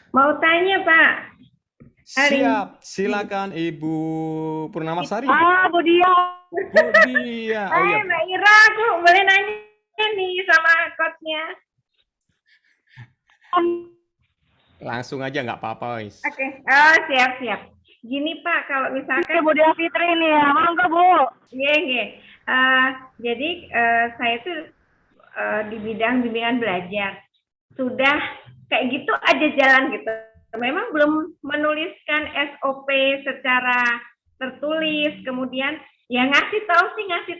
Mau tanya Pak, hari Siap, silakan Ibu Purnamasari. Ah, Bu Dia. Bu Dia, oh Hai iya, Mbak Ira, aku boleh nanya nih sama coachnya. langsung aja nggak apa-apa, wis. Oke, oh siap-siap. Gini Pak, kalau misalkan Bu Dia Fitri nih ya, mangga Bu. Iya, iya. Jadi saya tuh di bidang bimbingan belajar. Sudah kayak gitu aja jalan gitu. Memang belum menuliskan SOP secara tertulis, kemudian ya ngasih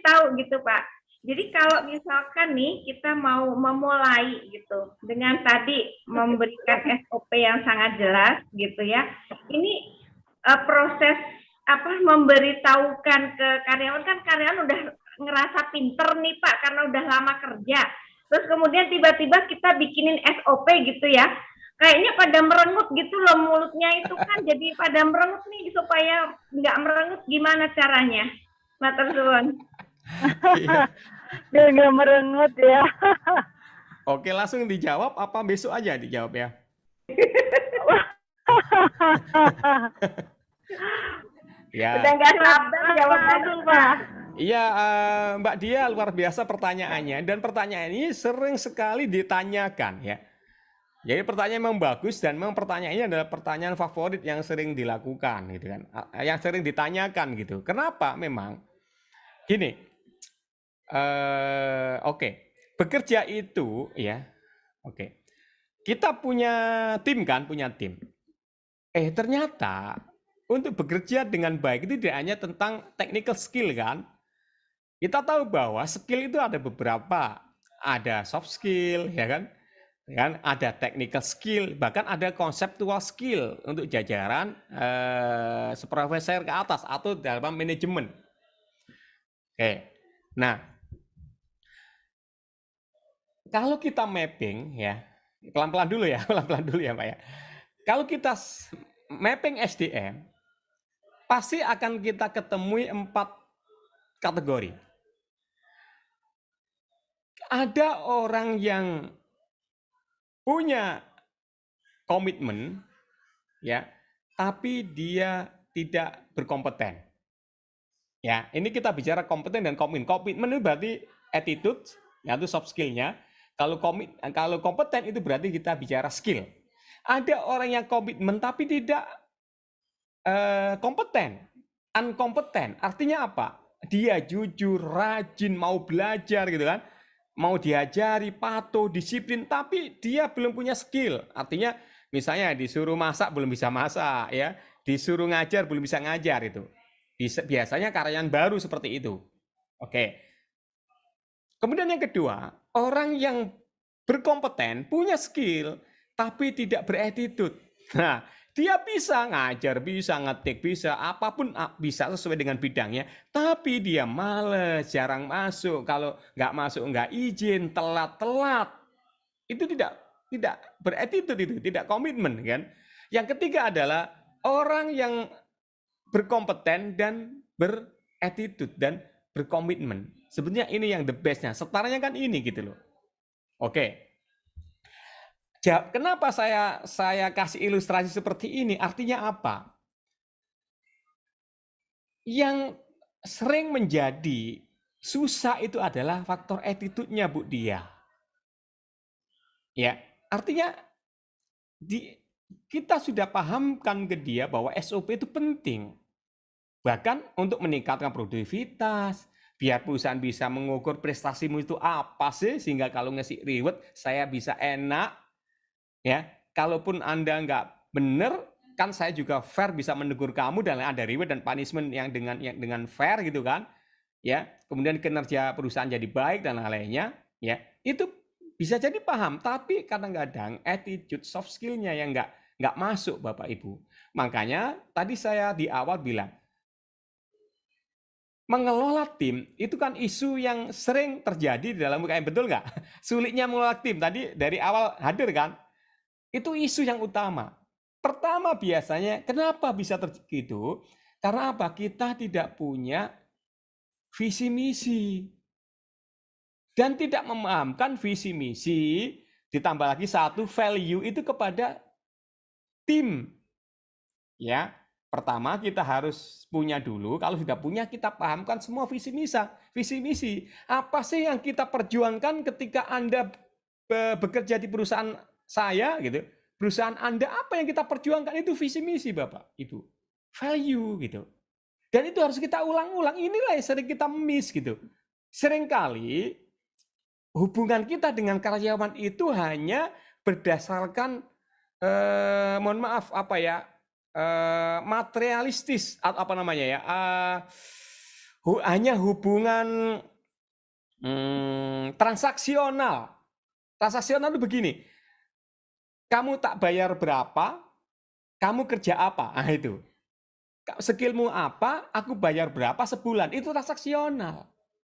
tahu gitu Pak. Jadi kalau misalkan nih kita mau memulai gitu dengan tadi memberikan SOP yang sangat jelas gitu ya, ini proses apa memberitahukan ke karyawan, kan karyawan udah ngerasa pinter nih Pak karena udah lama kerja. Terus kemudian tiba-tiba kita bikinin SOP gitu ya. Kayaknya pada merengut gitu loh mulutnya itu kan jadi pada merengut nih, supaya nggak merengut gimana caranya? Matur suwun. Iya. Biar nggak merengut ya. Oke, langsung dijawab apa besok aja dijawab ya? Udah Ya, nggak sabar jawabannya Pak. iya, Mbak Dia luar biasa pertanyaannya dan pertanyaan ini sering sekali ditanyakan ya. Jadi pertanyaan memang bagus dan memang pertanyaan ini adalah pertanyaan favorit yang sering dilakukan gitu kan, yang sering ditanyakan gitu. Kenapa? Memang gini, oke, bekerja itu ya, oke, kita punya tim kan, punya tim. Ternyata untuk bekerja dengan baik itu tidak hanya tentang technical skill kan. Kita tahu bahwa skill itu ada beberapa, ada soft skill ya kan, ada technical skill, bahkan ada conceptual skill untuk jajaran supervisor ke atas atau dalam manajemen. Oke, nah kalau kita mapping ya, pelan-pelan dulu ya, pelan-pelan dulu ya Pak ya. Kalau kita mapping SDM, pasti akan kita ketemui 4 kategori. Ada orang yang punya komitmen ya, tapi dia tidak berkompeten. Ya, ini kita bicara kompeten dan komitmen. Komitmen itu berarti attitude, ya itu soft skill-nya. Kalau kompeten itu berarti kita bicara skill. Ada orang yang komitmen tapi tidak kompeten, unkompeten. Artinya apa? Dia jujur, rajin, mau belajar gitu kan. Mau diajari, patuh, disiplin, tapi dia belum punya skill. Artinya misalnya disuruh masak belum bisa masak ya, disuruh ngajar belum bisa ngajar itu. Biasanya karyawan baru seperti itu. Oke. Kemudian yang kedua, orang yang berkompeten, punya skill, tapi tidak beretitude. Nah, dia bisa ngajar, bisa ngetik, bisa apapun bisa sesuai dengan bidangnya, tapi dia males, jarang masuk. Kalau nggak masuk nggak izin, telat-telat. Itu tidak beretitude itu, tidak komitmen kan. Yang ketiga adalah orang yang berkompeten dan beretitude dan berkomitmen. Sebenarnya ini yang the bestnya. Setaranya kan ini gitu loh. Oke. Kenapa saya kasih ilustrasi seperti ini? Artinya apa? Yang sering menjadi susah itu adalah faktor attitude-nya Bu Dia. Ya, artinya di, kita sudah pahamkan ke dia bahwa SOP itu penting. Bahkan untuk meningkatkan produktivitas, biar perusahaan bisa mengukur prestasimu itu apa sih, sehingga kalau ngasih reward saya bisa enak ya. Kalaupun Anda nggak benar, kan saya juga fair bisa menegur kamu dan ada reward dan punishment yang dengan fair gitu kan ya. Kemudian kinerja perusahaan jadi baik dan lain-lainnya ya, itu bisa jadi paham, tapi kadang-kadang attitude soft skill-nya yang nggak masuk Bapak Ibu. Makanya tadi saya di awal bilang mengelola tim itu kan isu yang sering terjadi di dalam UKM, betul nggak? Sulitnya mengelola tim tadi dari awal hadir kan? Itu isu yang utama. Pertama biasanya kenapa bisa terjadi itu? Karena apa? Kita tidak punya visi misi dan tidak memahamkan visi misi, ditambah lagi satu value itu kepada tim. Ya, pertama kita harus punya dulu, kalau sudah punya kita pahamkan semua visi misi. Apa sih yang kita perjuangkan ketika Anda bekerja di perusahaan saya gitu. Perusahaan Anda apa yang kita perjuangkan itu visi misi Bapak, Ibu. Value gitu. Dan itu harus kita ulang-ulang. Inilah yang sering kita miss gitu. Seringkali hubungan kita dengan karyawan itu hanya berdasarkan mohon maaf materialistis atau apa namanya ya, hanya hubungan transaksional. Transaksional itu begini, kamu tak bayar berapa, kamu kerja apa, nah itu. Skillmu apa, aku bayar berapa sebulan, itu transaksional.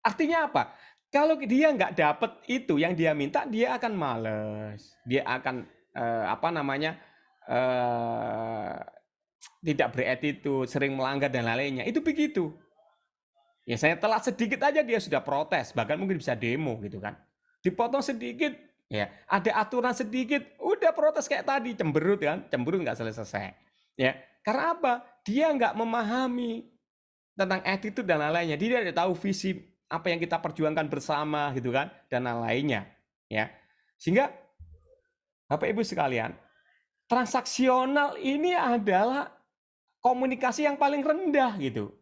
Artinya apa? Kalau dia nggak dapat itu yang dia minta, dia akan males, dia akan tidak beretitude, sering melanggar dan lain-lainnya. Itu begitu. Ya saya telat sedikit aja dia sudah protes, bahkan mungkin bisa demo gitu kan. Dipotong sedikit, ya ada aturan sedikit, udah protes kayak tadi, cemberut kan, cemberut nggak selesai. Ya, karena apa? Dia nggak memahami tentang attitude dan lain-lainnya. Dia tidak tahu visi apa yang kita perjuangkan bersama gitu kan, dan lain-lainnya. Ya, sehingga Bapak Ibu sekalian, transaksional ini adalah komunikasi yang paling rendah gitu.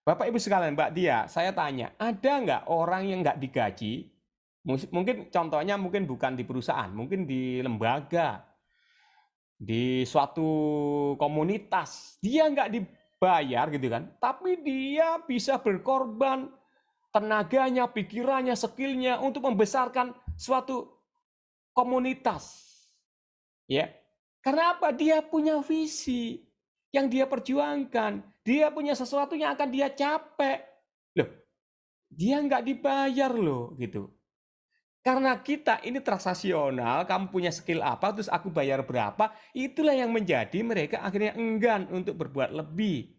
Bapak Ibu sekalian, Mbak Dia, saya tanya, ada nggak orang yang nggak digaji? Mungkin contohnya mungkin bukan di perusahaan, mungkin di lembaga, di suatu komunitas, dia nggak dibayar gitu kan, tapi dia bisa berkorban tenaganya, pikirannya, skillnya untuk membesarkan suatu komunitas. Ya, karena apa? Dia punya visi yang dia perjuangkan. Dia punya sesuatu yang akan dia capek. Loh, dia nggak dibayar loh gitu. Karena kita ini transaksional, kamu punya skill apa, terus aku bayar berapa, itulah yang menjadi mereka akhirnya enggan untuk berbuat lebih.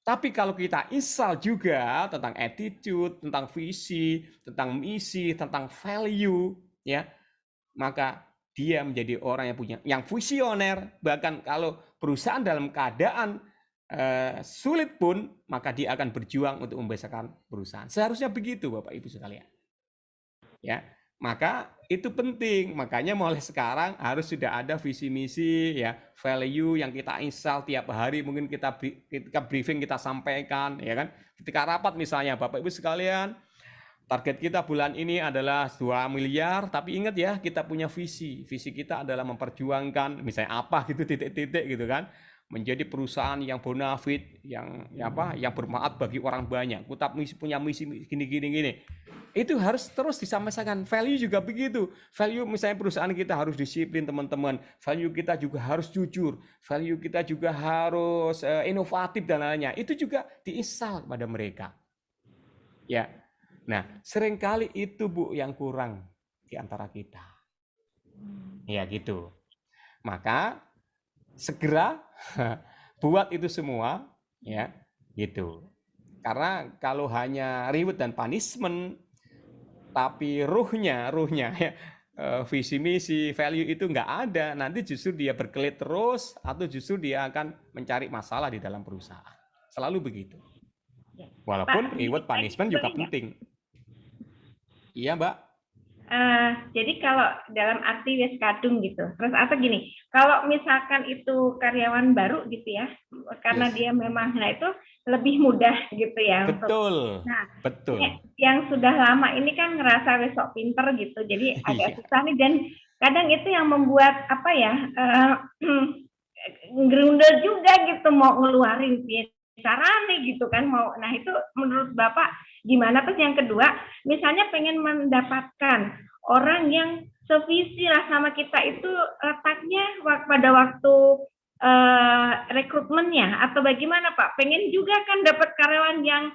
Tapi kalau kita instal juga tentang attitude, tentang visi, tentang misi, tentang value, ya, maka dia menjadi orang yang visioner. Bahkan kalau perusahaan dalam keadaan sulit pun, maka dia akan berjuang untuk membesarkan perusahaan. Seharusnya begitu, Bapak Ibu sekalian. Ya, maka itu penting. Makanya mulai sekarang harus sudah ada visi misi, ya, value yang kita install tiap hari. Mungkin ketika briefing kita sampaikan, ya kan. Ketika rapat misalnya, Bapak Ibu sekalian, target kita bulan ini adalah 2 miliar, tapi ingat ya, kita punya visi. Visi kita adalah memperjuangkan misalnya apa gitu, titik-titik gitu kan. Menjadi perusahaan yang bonafit, yang bermanfaat bagi orang banyak. Kita punya misi gini. Itu harus terus disampaikan. Value juga begitu. Value misalnya perusahaan kita harus disiplin teman-teman. Value kita juga harus jujur. Value kita juga harus inovatif dan lainnya. Itu juga diinstal kepada mereka. Ya. Nah, seringkali itu Bu yang kurang di antara kita. Ya gitu. Maka segera buat itu semua, ya gitu. Karena kalau hanya reward dan punishment, tapi ruhnya ya, visi misi, value itu nggak ada, nanti justru dia berkelit terus atau justru dia akan mencari masalah di dalam perusahaan. Selalu begitu. Walaupun reward punishment juga penting. Iya, Mbak. Jadi kalau dalam arti wes kadung gitu, terus atau gini, kalau misalkan itu karyawan baru gitu ya, karena dia memang, nah itu lebih mudah gitu ya. Betul. Nah, betul. Yang sudah lama ini kan ngerasa besok pinter gitu, jadi agak susah nih, dan kadang itu yang membuat apa ya, gerundel juga gitu mau ngeluarin caranya gitu kan mau. Nah itu menurut Bapak gimana? Terus yang kedua, misalnya pengen mendapatkan orang yang sevisi lah sama kita, itu letaknya pada waktu rekrutmennya atau bagaimana Pak? Pengen juga kan dapat karyawan yang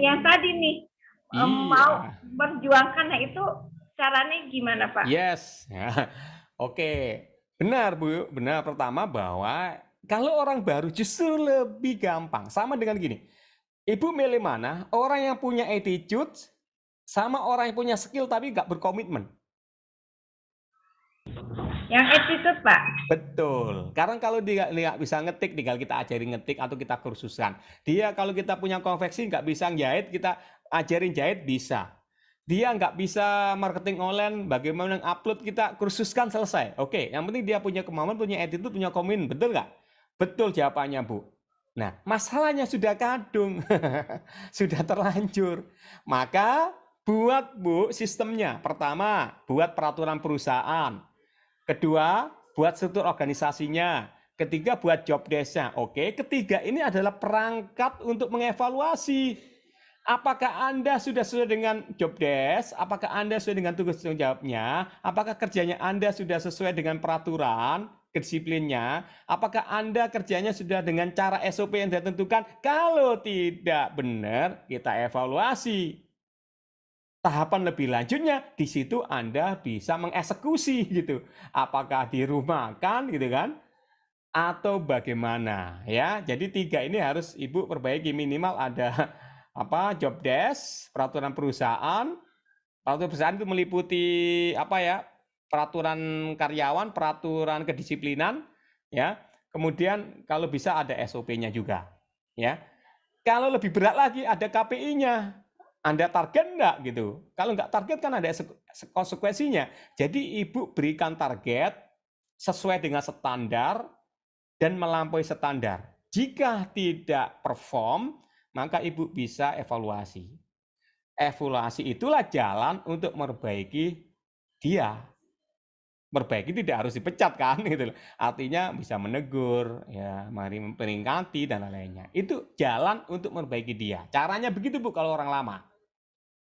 yang tadi nih mau berjuangkan. Nah itu caranya gimana Pak? Yes. Oke. Benar Bu, benar. Pertama bahwa kalau orang baru justru lebih gampang. Sama dengan gini, Ibu milih mana? Orang yang punya attitude sama orang yang punya skill tapi nggak berkomitmen? Yang attitude, Pak. Betul. Karena kalau dia nggak bisa ngetik, tinggal kita ajari ngetik atau kita kursuskan. Dia kalau kita punya konveksi nggak bisa jahit, kita ajarin jahit bisa. Dia nggak bisa marketing online, bagaimana upload, kita kursuskan, selesai. Oke, yang penting dia punya kemampuan, punya attitude, punya komitmen. Betul nggak? Betul jawabannya, Bu. Nah, masalahnya sudah kadung, sudah terlanjur. Maka buat, Bu, sistemnya. Pertama, buat peraturan perusahaan. Kedua, buat struktur organisasinya. Ketiga, buat job desk-nya. Oke, ketiga ini adalah perangkat untuk mengevaluasi. Apakah Anda sudah sesuai dengan job desk? Apakah Anda sesuai dengan tugas tanggung jawabnya? Apakah kerjanya Anda sudah sesuai dengan peraturan, kedisiplinnya? Apakah Anda kerjanya sudah dengan cara SOP yang ditentukan? Kalau tidak benar, kita evaluasi. Tahapan lebih lanjutnya, di situ Anda bisa mengeksekusi gitu. Apakah dirumahkan gitu kan? Atau bagaimana ya. Jadi 3 ini harus Ibu perbaiki, minimal ada job desk, peraturan perusahaan. Peraturan perusahaan itu meliputi peraturan karyawan, peraturan kedisiplinan ya. Kemudian kalau bisa ada SOP-nya juga ya. Kalau lebih berat lagi ada KPI-nya. Anda target enggak gitu. Kalau enggak target kan ada konsekuensinya. Jadi Ibu berikan target sesuai dengan standar dan melampaui standar. Jika tidak perform, maka Ibu bisa evaluasi. Evaluasi itulah jalan untuk memperbaiki dia. Memperbaiki tidak harus dipecat kan gitu. Artinya bisa menegur, ya, memperingati dan lain-lainnya. Itu jalan untuk memperbaiki dia. Caranya begitu, Bu, kalau orang lama.